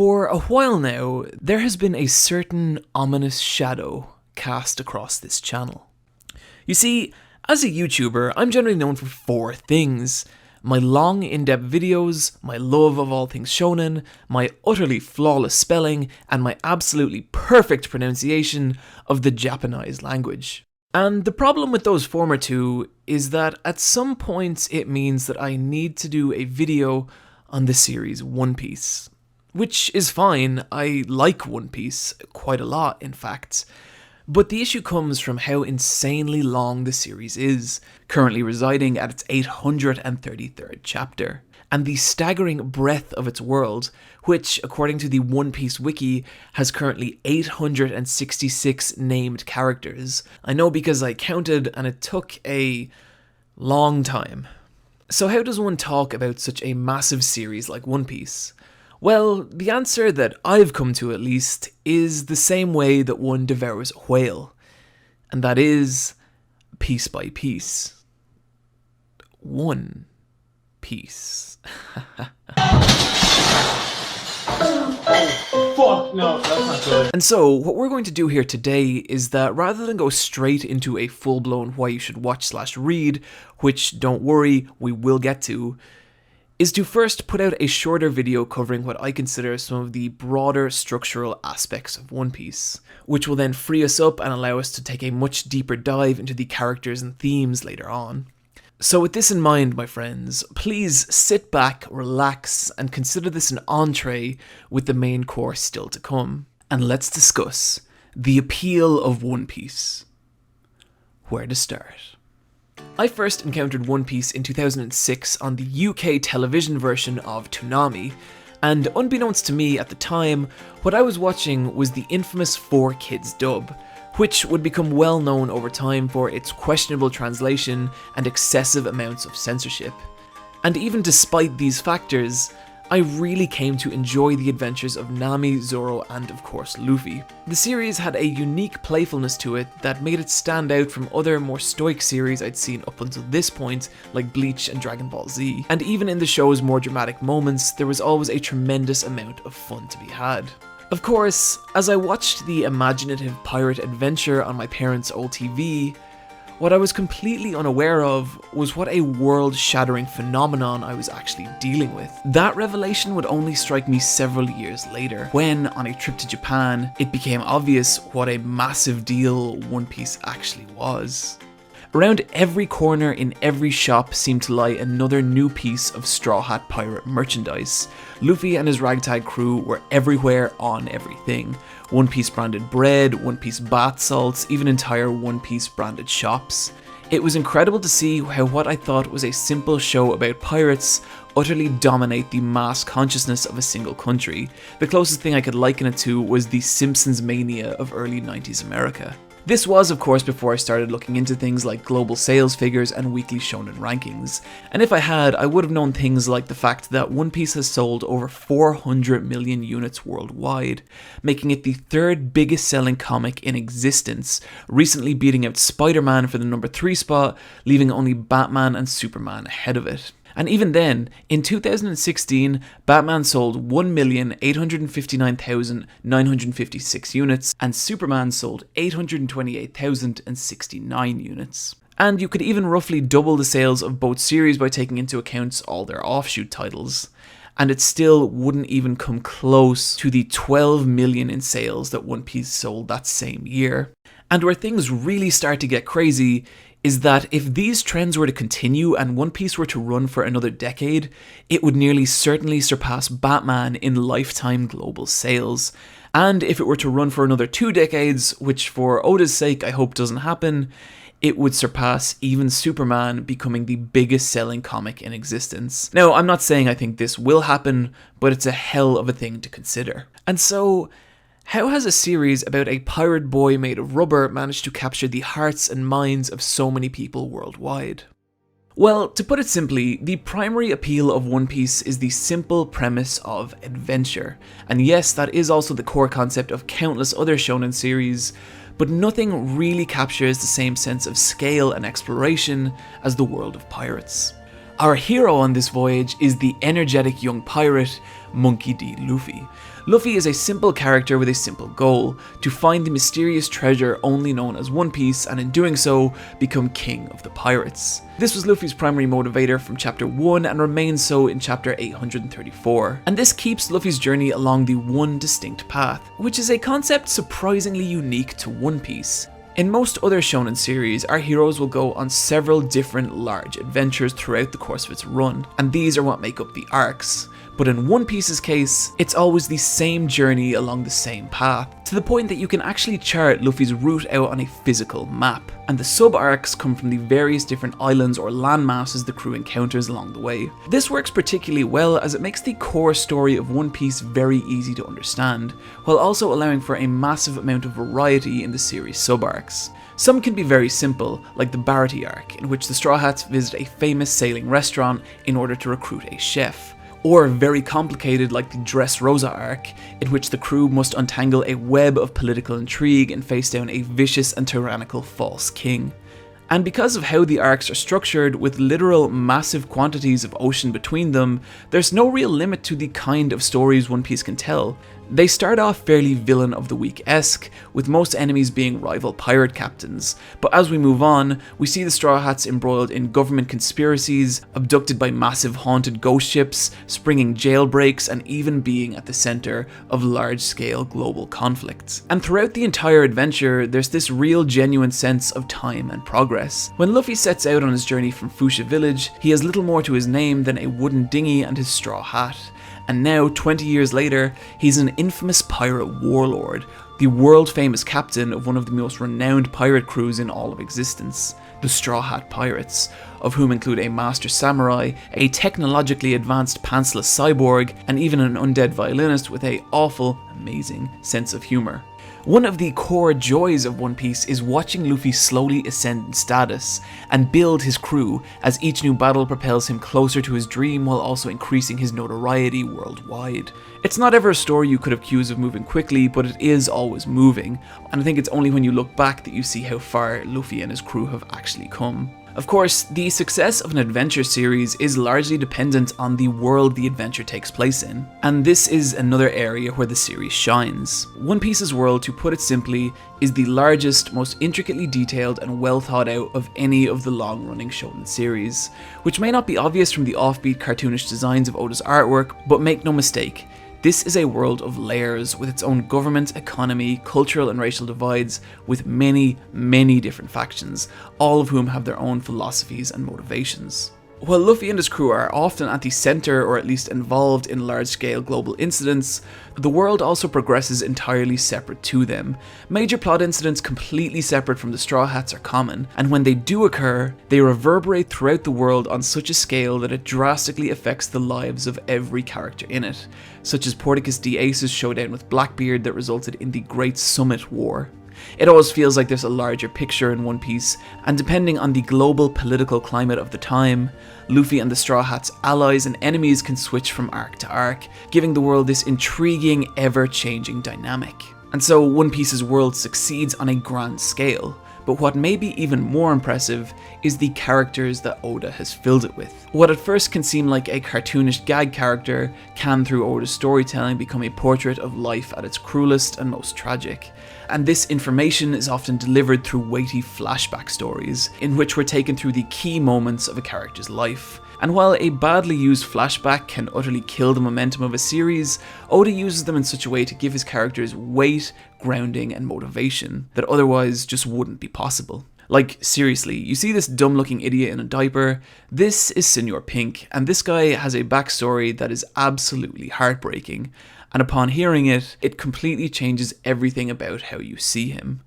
For a while now, there has been a certain ominous shadow cast across this channel. You see, as a YouTuber, I'm generally known for 4 things: my long, in-depth videos, my love of all things shonen, my utterly flawless spelling, and my absolutely perfect pronunciation of the Japanese language. And the problem with those former 2 is that at some points it means that I need to do a video on the series One Piece. Which is fine, I like One Piece quite a lot, in fact. But the issue comes from how insanely long the series is, currently residing at its 833rd chapter, and the staggering breadth of its world, which, according to the One Piece wiki, has currently 866 named characters. I know because I counted and it took a long time. So how does one talk about such a massive series like One Piece? Well, the answer that I've come to at least is the same way that one devours a whale, and that is piece by piece. One Piece. Fuck, no, that's not good. And so, what we're going to do here today is that rather than go straight into a full-blown why you should watch/read, which, don't worry, we will get to, is to first put out a shorter video covering what I consider some of the broader structural aspects of One Piece, which will then free us up and allow us to take a much deeper dive into the characters and themes later on. So with this in mind, my friends, please sit back, relax, and consider this an entree with the main course still to come. And let's discuss the appeal of One Piece. Where to start? I first encountered One Piece in 2006 on the UK television version of Toonami, and unbeknownst to me at the time, what I was watching was the infamous 4Kids dub, which would become well known over time for its questionable translation and excessive amounts of censorship. And even despite these factors, I really came to enjoy the adventures of Nami, Zoro, and of course Luffy. The series had a unique playfulness to it that made it stand out from other more stoic series I'd seen up until this point, like Bleach and Dragon Ball Z. And even in the show's more dramatic moments, there was always a tremendous amount of fun to be had. Of course, as I watched the imaginative pirate adventure on my parents' old TV, what I was completely unaware of was what a world-shattering phenomenon I was actually dealing with. That revelation would only strike me several years later, when, on a trip to Japan, it became obvious what a massive deal One Piece actually was. Around every corner in every shop seemed to lie another new piece of Straw Hat Pirate merchandise. Luffy and his ragtag crew were everywhere on everything. One Piece branded bread, One Piece bath salts, even entire One Piece branded shops. It was incredible to see how what I thought was a simple show about pirates utterly dominate the mass consciousness of a single country. The closest thing I could liken it to was the Simpsons mania of early 90s America. This was, of course, before I started looking into things like global sales figures and weekly shonen rankings, and if I had, I would have known things like the fact that One Piece has sold over 400 million units worldwide, making it the 3rd biggest selling comic in existence, recently beating out Spider-Man for the number 3 spot, leaving only Batman and Superman ahead of it. And even then, in 2016, Batman sold 1,859,956 units, and Superman sold 828,069 units. And you could even roughly double the sales of both series by taking into account all their offshoot titles. And it still wouldn't even come close to the 12 million in sales that One Piece sold that same year. And where things really start to get crazy is that if these trends were to continue and One Piece were to run for another decade, it would nearly certainly surpass Batman in lifetime global sales. And if it were to run for another 2 decades, which for Oda's sake I hope doesn't happen, it would surpass even Superman, becoming the biggest selling comic in existence. Now, I'm not saying I think this will happen, but it's a hell of a thing to consider. And so, how has a series about a pirate boy made of rubber managed to capture the hearts and minds of so many people worldwide? Well, to put it simply, the primary appeal of One Piece is the simple premise of adventure. And yes, that is also the core concept of countless other shonen series, but nothing really captures the same sense of scale and exploration as the world of pirates. Our hero on this voyage is the energetic young pirate, Monkey D. Luffy. Luffy is a simple character with a simple goal, to find the mysterious treasure only known as One Piece, and in doing so, become king of the pirates. This was Luffy's primary motivator from chapter 1 and remains so in chapter 834. And this keeps Luffy's journey along the one distinct path, which is a concept surprisingly unique to One Piece. In most other shonen series, our heroes will go on several different large adventures throughout the course of its run, and these are what make up the arcs. But in One Piece's case, it's always the same journey along the same path, to the point that you can actually chart Luffy's route out on a physical map. And the sub-arcs come from the various different islands or landmasses the crew encounters along the way. This works particularly well as it makes the core story of One Piece very easy to understand, while also allowing for a massive amount of variety in the series sub-arcs. Some can be very simple, like the Barty arc, in which the Straw Hats visit a famous sailing restaurant in order to recruit a chef. Or very complicated like the Dressrosa arc, in which the crew must untangle a web of political intrigue and face down a vicious and tyrannical false king. And because of how the arcs are structured, with literal massive quantities of ocean between them, there's no real limit to the kind of stories One Piece can tell. They start off fairly villain of the week-esque, with most enemies being rival pirate captains, but as we move on, we see the Straw Hats embroiled in government conspiracies, abducted by massive haunted ghost ships, springing jailbreaks, and even being at the centre of large-scale global conflicts. And throughout the entire adventure, there's this real genuine sense of time and progress. When Luffy sets out on his journey from Fuchsia Village, he has little more to his name than a wooden dinghy and his straw hat. And now, 20 years later, he's an infamous pirate warlord, the world-famous captain of one of the most renowned pirate crews in all of existence, the Straw Hat Pirates, of whom include a master samurai, a technologically advanced pantsless cyborg, and even an undead violinist with a awful, amazing sense of humour. One of the core joys of One Piece is watching Luffy slowly ascend in status and build his crew as each new battle propels him closer to his dream while also increasing his notoriety worldwide. It's not ever a story you could accuse of moving quickly, but it is always moving, and I think it's only when you look back that you see how far Luffy and his crew have actually come. Of course, the success of an adventure series is largely dependent on the world the adventure takes place in, and this is another area where the series shines. One Piece's world, to put it simply, is the largest, most intricately detailed and well thought out of any of the long-running shonen series, which may not be obvious from the offbeat cartoonish designs of Oda's artwork, but make no mistake, this is a world of layers with its own government, economy, cultural and racial divides, with many, many different factions, all of whom have their own philosophies and motivations. While Luffy and his crew are often at the centre or at least involved in large-scale global incidents, the world also progresses entirely separate to them. Major plot incidents completely separate from the Straw Hats are common, and when they do occur, they reverberate throughout the world on such a scale that it drastically affects the lives of every character in it, such as Porticus D. Ace's showdown with Blackbeard that resulted in the Great Summit War. It always feels like there's a larger picture in One Piece, and depending on the global political climate of the time, Luffy and the Straw Hats' allies and enemies can switch from arc to arc, giving the world this intriguing, ever-changing dynamic. And so One Piece's world succeeds on a grand scale, but what may be even more impressive is the characters that Oda has filled it with. What at first can seem like a cartoonish gag character can, through Oda's storytelling, become a portrait of life at its cruelest and most tragic. And this information is often delivered through weighty flashback stories, in which we're taken through the key moments of a character's life. And while a badly used flashback can utterly kill the momentum of a series, Oda uses them in such a way to give his characters weight, grounding, and motivation that otherwise just wouldn't be possible. Like, seriously, you see this dumb-looking idiot in a diaper? This is Senor Pink, and this guy has a backstory that is absolutely heartbreaking. And upon hearing it, it completely changes everything about how you see him.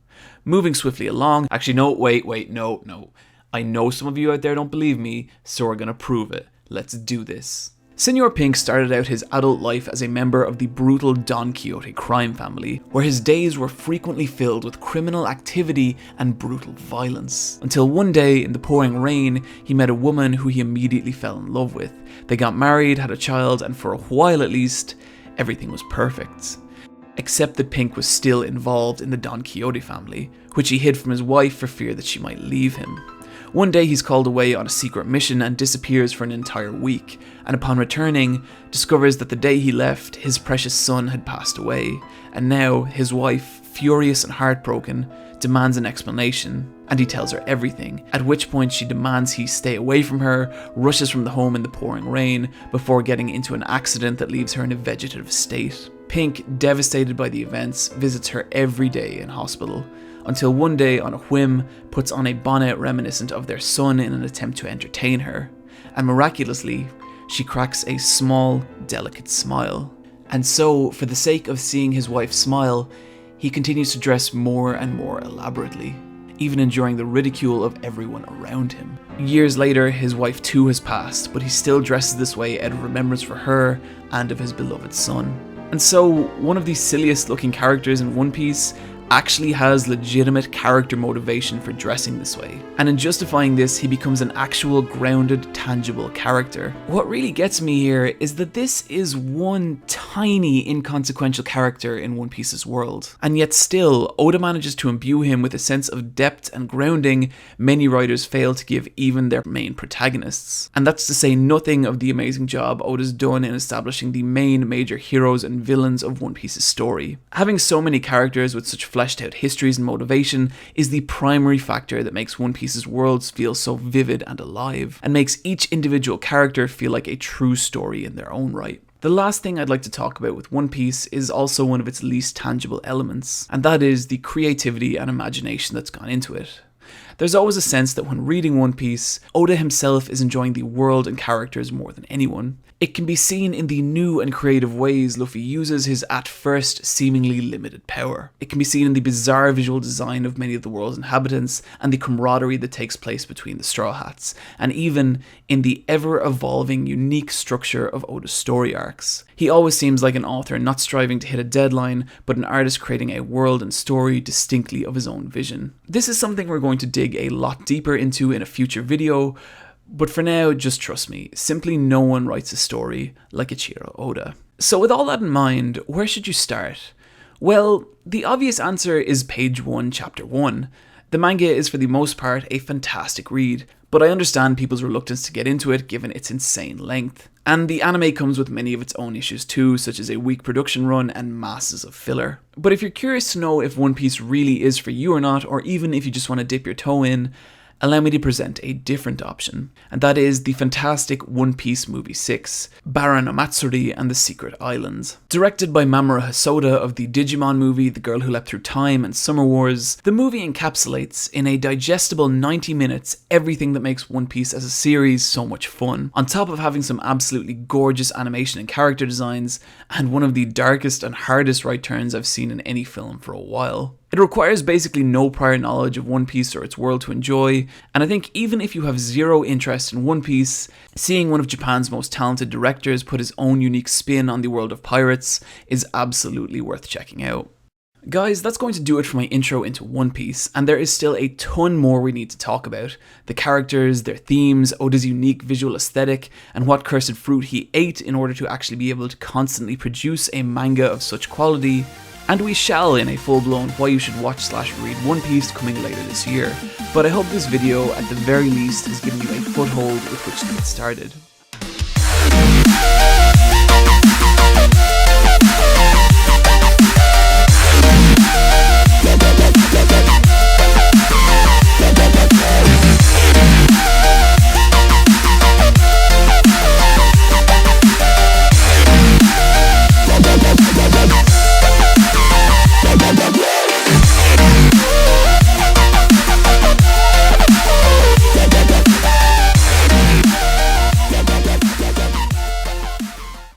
Moving swiftly along, actually no, wait, no. I know some of you out there don't believe me, so we're gonna prove it. Let's do this. Senor Pink started out his adult life as a member of the brutal Don Quixote crime family, where his days were frequently filled with criminal activity and brutal violence. Until one day, in the pouring rain, he met a woman who he immediately fell in love with. They got married, had a child, and for a while at least, everything was perfect. Except that Pink was still involved in the Don Quixote family, which he hid from his wife for fear that she might leave him. One day he's called away on a secret mission and disappears for an entire week, and upon returning, discovers that the day he left, his precious son had passed away, and now his wife, furious and heartbroken, demands an explanation, and he tells her everything, at which point she demands he stay away from her, rushes from the home in the pouring rain, before getting into an accident that leaves her in a vegetative state. Pink, devastated by the events, visits her every day in hospital, until one day, on a whim, puts on a bonnet reminiscent of their son in an attempt to entertain her, and miraculously, she cracks a small, delicate smile. And so, for the sake of seeing his wife smile, he continues to dress more and more elaborately, even enduring the ridicule of everyone around him. Years later, his wife too has passed, but he still dresses this way out of remembrance for her and of his beloved son. And so, one of the silliest looking characters in One Piece actually has legitimate character motivation for dressing this way. And in justifying this, he becomes an actual grounded, tangible character. What really gets me here is that this is one tiny, inconsequential character in One Piece's world. And yet still, Oda manages to imbue him with a sense of depth and grounding many writers fail to give even their main protagonists. And that's to say nothing of the amazing job Oda's done in establishing the main major heroes and villains of One Piece's story. Having so many characters with such fleshed out histories and motivation is the primary factor that makes One Piece's worlds feel so vivid and alive, and makes each individual character feel like a true story in their own right. The last thing I'd like to talk about with One Piece is also one of its least tangible elements, and that is the creativity and imagination that's gone into it. There's always a sense that when reading One Piece, Oda himself is enjoying the world and characters more than anyone. It can be seen in the new and creative ways Luffy uses his at first seemingly limited power. It can be seen in the bizarre visual design of many of the world's inhabitants and the camaraderie that takes place between the Straw Hats, and even in the ever-evolving unique structure of Oda's story arcs. He always seems like an author not striving to hit a deadline, but an artist creating a world and story distinctly of his own vision. This is something we're going to dig a lot deeper into in a future video, but for now, just trust me, simply no one writes a story like Ichiro Oda. So with all that in mind, where should you start? Well, the obvious answer is page 1, chapter 1. The manga is for the most part a fantastic read, but I understand people's reluctance to get into it given its insane length. And the anime comes with many of its own issues too, such as a weak production run and masses of filler. But if you're curious to know if One Piece really is for you or not, or even if you just want to dip your toe in, allow me to present a different option, and that is the fantastic One Piece Movie 6, Baron Omatsuri and the Secret Islands. Directed by Mamoru Hosoda of the Digimon movie The Girl Who Leapt Through Time and Summer Wars, the movie encapsulates, in a digestible 90 minutes, everything that makes One Piece as a series so much fun, on top of having some absolutely gorgeous animation and character designs, and one of the darkest and hardest right turns I've seen in any film for a while. It requires basically no prior knowledge of One Piece or its world to enjoy, and I think even if you have zero interest in One Piece, seeing one of Japan's most talented directors put his own unique spin on the world of pirates is absolutely worth checking out. Guys, that's going to do it for my intro into One Piece, and there is still a ton more we need to talk about. The characters, their themes, Oda's unique visual aesthetic, and what cursed fruit he ate in order to actually be able to constantly produce a manga of such quality. And we shall in a full-blown why you should watch/read One Piece coming later this year, but I hope this video at the very least has given you a foothold with which to get started.